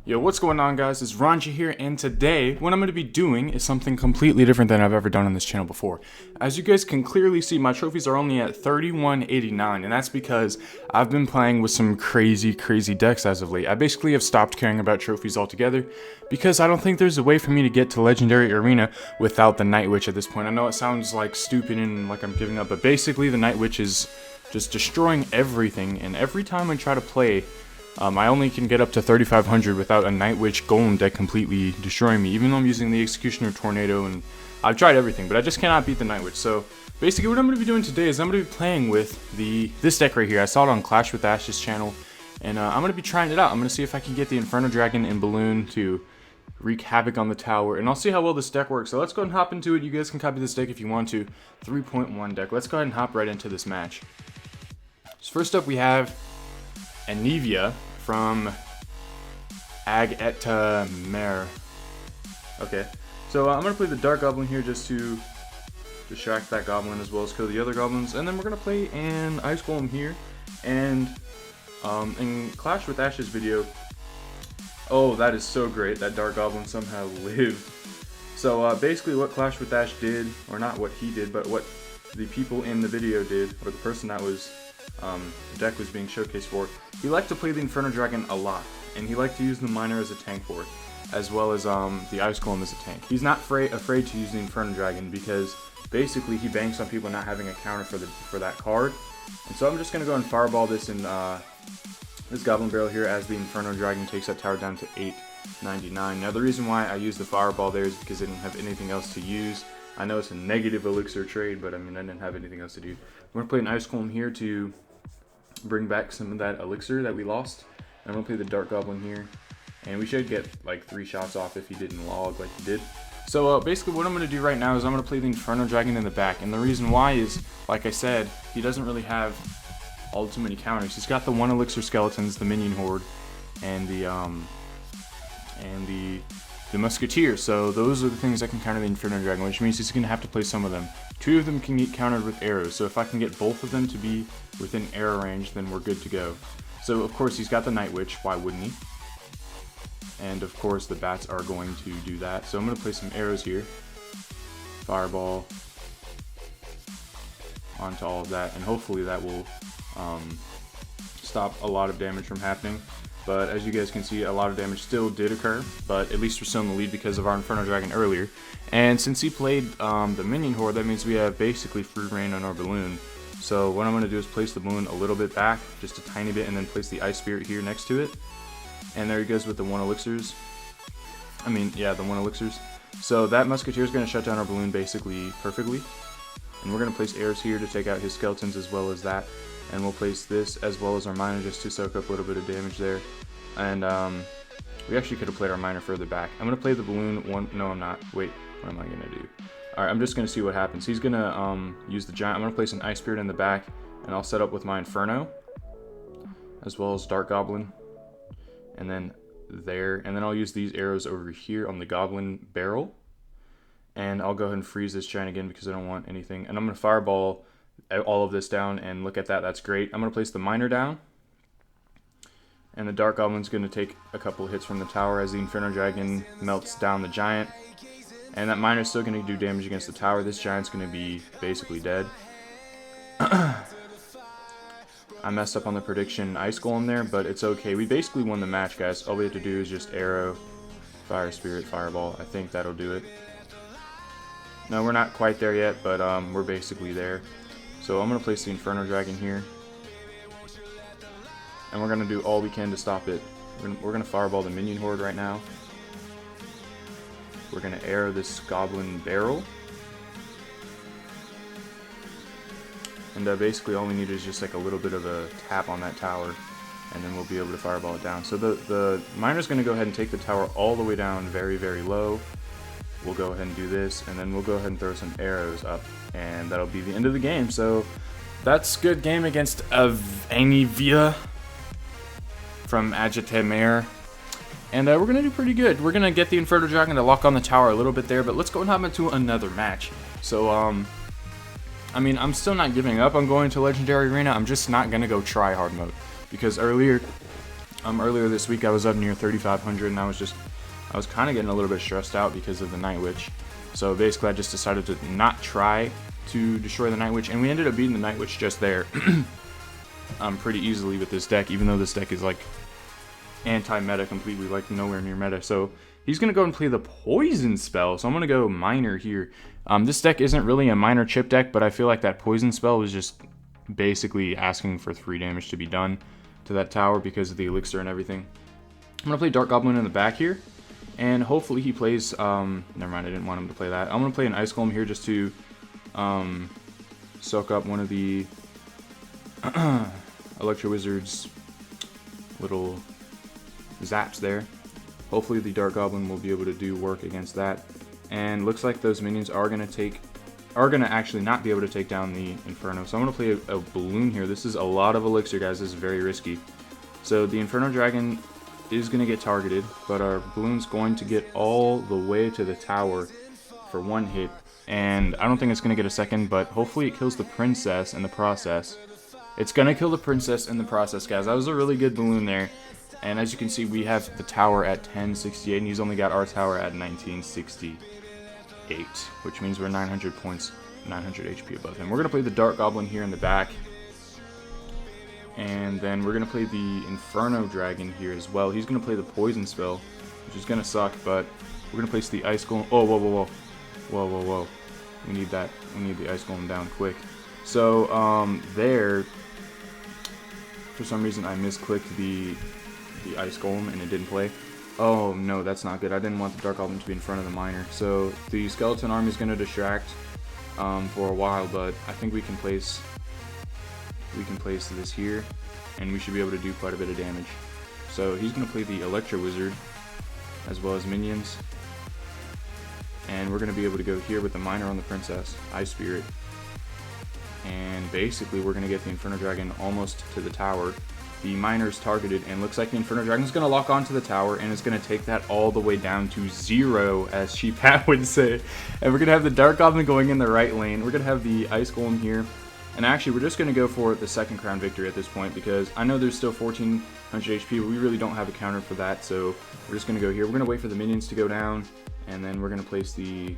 Yo, what's going on, guys? It's Ronja here, and today what I'm going to be doing is something completely different than I've ever done on this channel before. As you guys can clearly see, my trophies are only at 3189, and that's because I've been playing with some crazy decks as of late. I basically have stopped caring about trophies altogether because I don't think there's a way for me to get to Legendary Arena without the Night Witch at this point. I know it sounds like stupid and like I'm giving up, but basically the Night Witch is just destroying everything, and every time I try to play, I only can get up to 3500 without a Night Witch Golem deck completely destroying me, even though I'm using the Executioner Tornado, and I've tried everything, but I just cannot beat the Night Witch. So basically what I'm going to be doing today is I'm going to be playing with this deck right here. I saw it on Clash with Ash's channel, and I'm going to be trying it out. I'm going to see if I can get the Inferno Dragon and Balloon to wreak havoc on the tower, and I'll see how well this deck works. So let's go ahead and hop into it. You guys can copy this deck if you want to. 3.1 deck. Let's go ahead and hop right into this match. So first up we have Anivia from Ageta Mare. Okay, so I'm going to play the Dark Goblin here just to distract that Goblin as well as kill the other Goblins, and then we're going to play an Ice Golem here, and in Clash with Ash's video, oh, that is so great, that Dark Goblin somehow lived. So basically what Clash with Ash did, or not what he did, but what the people in the video did, or the person that was the deck was being showcased for, he liked to play the Inferno Dragon a lot, and he liked to use the Miner as a tank for it, as well as the Ice Golem as a tank. He's not afraid to use the Inferno Dragon because basically he banks on people not having a counter for that card. And so I'm just going to go and Fireball this in this Goblin Barrel here as the Inferno Dragon takes that tower down to 899. Now the reason why I use the Fireball there is because I didn't have anything else to use. I know it's a negative elixir trade, but I mean I didn't have anything else to do. I'm going to play an Ice Golem here to bring back some of that elixir that we lost. I'm going to play the Dark Goblin here, and we should get like 3 shots off if he didn't log like he did. So basically what I'm going to do right now is I'm going to play the Inferno Dragon in the back, and the reason why is, like I said, he doesn't really have all too many counters. He's got the 1 elixir skeletons, the minion horde, and the Musketeer. So those are the things that can counter the Inferno Dragon, which means he's going to have to play some of them. 2 of them can get countered with arrows, so if I can get both of them to be within arrow range, then we're good to go. So of course he's got the Night Witch, why wouldn't he? And of course the bats are going to do that. So I'm going to play some arrows here. Fireball onto all of that, and hopefully that will stop a lot of damage from happening. But as you guys can see, a lot of damage still did occur, but at least we're still in the lead because of our Inferno Dragon earlier. And since he played the Minion Horde, that means we have basically free reign on our Balloon. So what I'm going to do is place the Balloon a little bit back, just a tiny bit, and then place the Ice Spirit here next to it. And there he goes with the 1 elixirs. I mean, yeah, the 1 elixirs. So that Musketeer is going to shut down our Balloon basically perfectly. And we're going to place arrows here to take out his skeletons as well as that. And we'll place this as well as our Miner just to soak up a little bit of damage there. And we actually could have played our Miner further back. I'm going to play the Balloon one. No, I'm not. Wait, what am I going to do? Alright, I'm just going to see what happens. He's going to use the Giant. I'm going to place an Ice Spirit in the back, and I'll set up with my Inferno, as well as Dark Goblin. And then there. And then I'll use these arrows over here on the Goblin Barrel. And I'll go ahead and freeze this Giant again because I don't want anything. And I'm going to Fireball all of this down, and look at that, that's great. I'm going to place the Miner down, and the Dark Goblin's going to take a couple of hits from the tower as the Inferno Dragon melts down the Giant, and that Miner's still going to do damage against the tower. This Giant's going to be basically dead. I messed up on the prediction Ice Golem there, but it's okay. We basically won the match, guys. All we have to do is just arrow, Fire Spirit, Fireball. I think that'll do it. No, we're not quite there yet, but we're basically there. So I'm going to place the Inferno Dragon here, and we're going to do all we can to stop it. We're going to Fireball the Minion Horde right now. We're going to arrow this Goblin Barrel. And basically all we need is just like a little bit of a tap on that tower, and then we'll be able to Fireball it down. So the Miner's going to go ahead and take the tower all the way down very low. We'll go ahead and do this, and then we'll go ahead and throw some arrows up, and that'll be the end of the game. So that's a good game against Anivia from Ageta Mare. And we're going to do pretty good. We're going to get the Inferno Dragon to lock on the tower a little bit there, but let's go and hop into another match. So, I mean, I'm still not giving up on going to Legendary Arena. I'm just not going to go try hard mode, because earlier Earlier this week I was up near 3,500, and I was kind of getting a little bit stressed out because of the Night Witch. So basically I just decided to not try to destroy the Night Witch, and we ended up beating the Night Witch just there pretty easily with this deck, even though this deck is like anti-meta completely, like nowhere near meta. So he's going to go and play the Poison spell, so I'm going to go Miner here. This deck isn't really a Miner chip deck, but I feel like that Poison spell was just basically asking for 3 damage to be done to that tower because of the elixir and everything. I'm going to play Dark Goblin in the back here, and hopefully he plays, never mind, I didn't want him to play that. I'm going to play an Ice Golem here just to soak up one of the Electro Wizard's little zaps there. Hopefully the Dark Goblin will be able to do work against that. And looks like those minions are going to actually not be able to take down the Inferno. So I'm going to play a Balloon here. This is a lot of elixir, guys. This is very risky. So the Inferno Dragon is going to get targeted, but our Balloon's going to get all the way to the tower for 1 hit. And I don't think it's going to get a second, but hopefully it kills the Princess in the process. It's going to kill the Princess in the process, guys. That was a really good Balloon there. And as you can see, we have the tower at 1068, and he's only got our tower at 1968, which means we're 900 points, 900 HP above him. We're going to play the Dark Goblin here in the back. And then we're going to play the Inferno Dragon here as well. He's going to play the Poison spell, which is going to suck, but we're going to place the Ice Golem. Oh, whoa, whoa, whoa. Whoa, whoa, whoa. We need that. We need the Ice Golem down quick. So, there, for some reason, I misclicked the Ice Golem and it didn't play. Oh, no, that's not good. I didn't want the Dark Goblin to be in front of the Miner. So, the Skeleton Army is going to distract for a while, but I think we can place this here, and we should be able to do quite a bit of damage. So he's going to play the Electro Wizard as well as minions, and we're going to be able to go here with the Miner on the Princess, Ice Spirit, and basically we're going to get the Inferno Dragon almost to the tower. The Miner's targeted, and looks like the Inferno Dragon is going to lock onto the tower, and it's going to take that all the way down to 0, as Cheap Hat would say. And we're going to have the Dark Goblin going in the right lane. We're going to have the Ice Golem here. And actually, we're just going to go for the second crown victory at this point, because I know there's still 1400 HP, but we really don't have a counter for that, so we're just going to go here. We're going to wait for the minions to go down, and then we're going to place the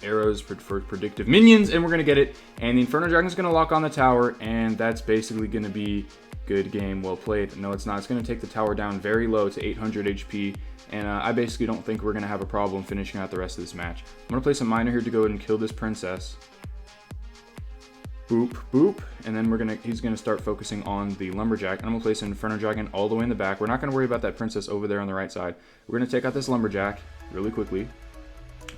arrows for predictive minions, and we're going to get it. And the Inferno Dragon is going to lock on the tower, and that's basically going to be good game, well played. No, it's not. It's going to take the tower down very low to 800 HP, and I basically don't think we're going to have a problem finishing out the rest of this match. I'm going to place a Miner here to go ahead and kill this Princess. Boop, boop, and then he's gonna start focusing on the Lumberjack, and I'm gonna place an Inferno Dragon all the way in the back. We're not gonna worry about that Princess over there on the right side. We're gonna take out this Lumberjack really quickly.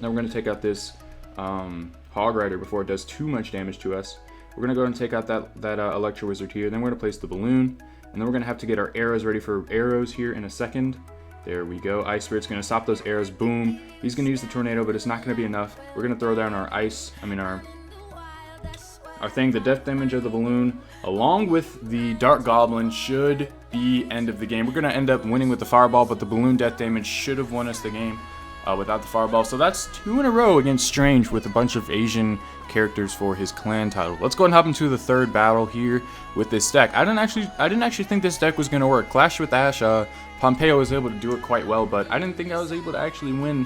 Then we're gonna take out this Hog Rider before it does too much damage to us. We're gonna go and take out that Electro Wizard here. Then we're gonna place the Balloon, and then we're gonna have to get our arrows ready for arrows here in a second. There we go. Ice Spirit's gonna stop those arrows. Boom. He's gonna use the Tornado, but it's not gonna be enough. We're gonna throw down our our thing. The death damage of the Balloon, along with the Dark Goblin, should be end of the game. We're going to end up winning with the Fireball, but the Balloon death damage should have won us the game without the Fireball. So that's 2 in a row against Strange with a bunch of Asian characters for his clan title. Let's go and hop into the third battle here with this deck. I didn't actually think this deck was going to work. Clash with Ash, Pompeyo was able to do it quite well, but I didn't think I was able to actually win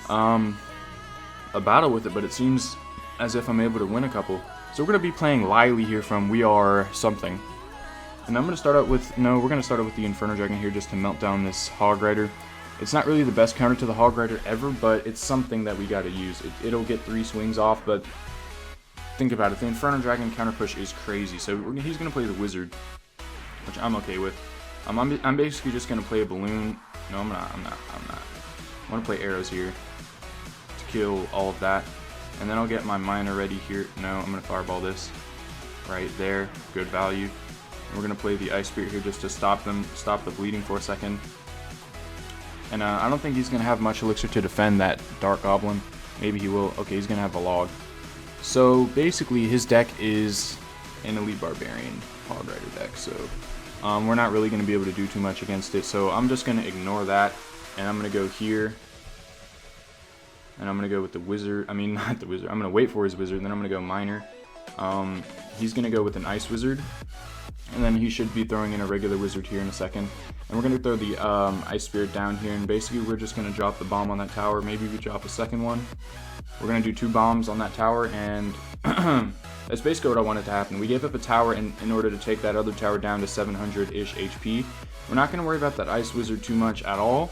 a battle with it, but it seems as if I'm able to win a couple. So we're going to be playing Lily here from We Are Something. And I'm going to start out with, we're going to start out with the Inferno Dragon here just to melt down this Hog Rider. It's not really the best counter to the Hog Rider ever, but it's something that we got to use. It'll get 3 swings off, but think about it. The Inferno Dragon counter push is crazy. So he's going to play the Wizard, which I'm okay with. I'm basically just going to play a Balloon. No, I'm not. I'm going to play arrows here to kill all of that. And then I'll get my Miner ready here. No, I'm going to Fireball this right there. Good value. And we're going to play the Ice Spirit here just to stop the bleeding for a second. And I don't think he's going to have much elixir to defend that Dark Goblin. Maybe he will. Okay, he's going to have a log. So basically his deck is an Elite Barbarian Hog Rider deck. So we're not really going to be able to do too much against it. So I'm just going to ignore that. And I'm going to go here. And I'm going to go with the Wizard. I mean, not the Wizard. I'm going to wait for his Wizard. Then I'm going to go Miner. He's going to go with an Ice Wizard. And then he should be throwing in a regular wizard here in a second. And we're going to throw the Ice Spirit down here, and basically we're just going to drop the bomb on that tower. Maybe we drop a second one. We're going to do 2 bombs on that tower, and that's basically what I wanted to happen. We gave up a tower in order to take that other tower down to 700-ish HP. We're not going to worry about that Ice Wizard too much at all.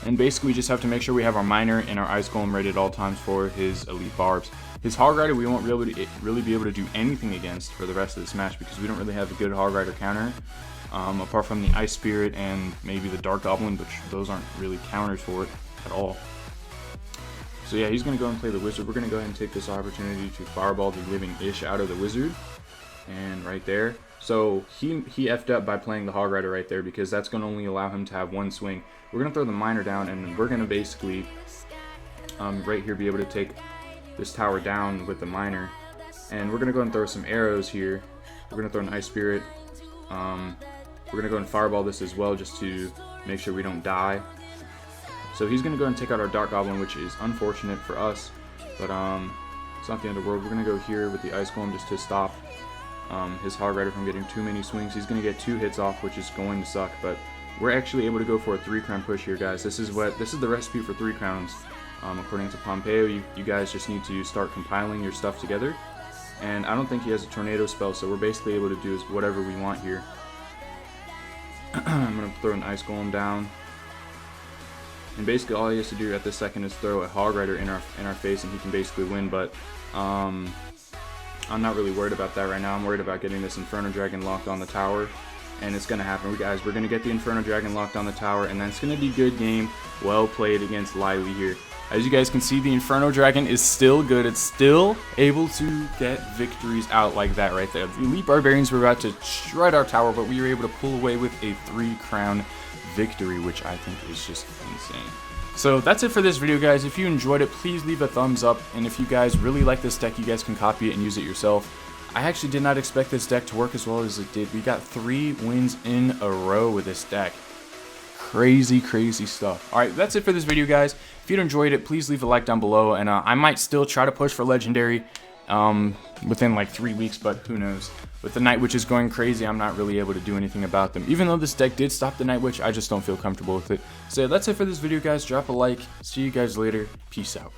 And basically we just have to make sure we have our Miner and our Ice Golem ready at all times for his Elite Barbs. His Hog Rider we won't really be able to do anything against for the rest of this match because we don't really have a good Hog Rider counter. Apart from the Ice Spirit and maybe the Dark Goblin, which those aren't really counters for it at all. So yeah, he's going to go and play the Wizard. We're going to go ahead and take this opportunity to Fireball the living-ish out of the Wizard. And right there. So he effed up by playing the Hog Rider right there because that's going to only allow him to have 1 swing. We're going to throw the Miner down, and we're going to basically right here be able to take this tower down with the Miner. And we're going to go and throw some arrows here. We're going to throw an Ice Spirit. We're going to go and Fireball this as well just to make sure we don't die. So he's going to go and take out our Dark Goblin, which is unfortunate for us. But it's not the end of the world. We're going to go here with the Ice Golem just to stop his Hog Rider from getting too many swings. He's going to get 2 hits off, which is going to suck. But we're actually able to go for a 3-crown push here, guys. This is the recipe for 3 crowns. According to Pompeyo, you guys just need to start compiling your stuff together. And I don't think he has a tornado spell, so we're basically able to do whatever we want here. I'm going to throw an Ice Golem down. And basically all he has to do at this second is throw a Hog Rider in our face and he can basically win. But I'm not really worried about that right now. I'm worried about getting this Inferno Dragon locked on the tower. And it's going to happen. Guys, we're going to get the Inferno Dragon locked on the tower, and that's going to be good game. Well played against Lively here. As you guys can see, the Inferno Dragon is still good. It's still able to get victories out like that right there. The Elite Barbarians were about to shred our tower, but we were able to pull away with a 3-crown victory, which I think is just insane. So that's it for this video, guys. If you enjoyed it, please leave a thumbs up. And if you guys really like this deck, you guys can copy it and use it yourself. I actually did not expect this deck to work as well as it did. We got 3 wins in a row with this deck. Crazy, crazy stuff. Alright, that's it for this video, guys. If you enjoyed it, please leave a like down below. And I might still try to push for Legendary within like 3 weeks, but who knows. With the Night Witches going crazy, I'm not really able to do anything about them. Even though this deck did stop the Night Witch, I just don't feel comfortable with it. So yeah, that's it for this video, guys. Drop a like. See you guys later. Peace out.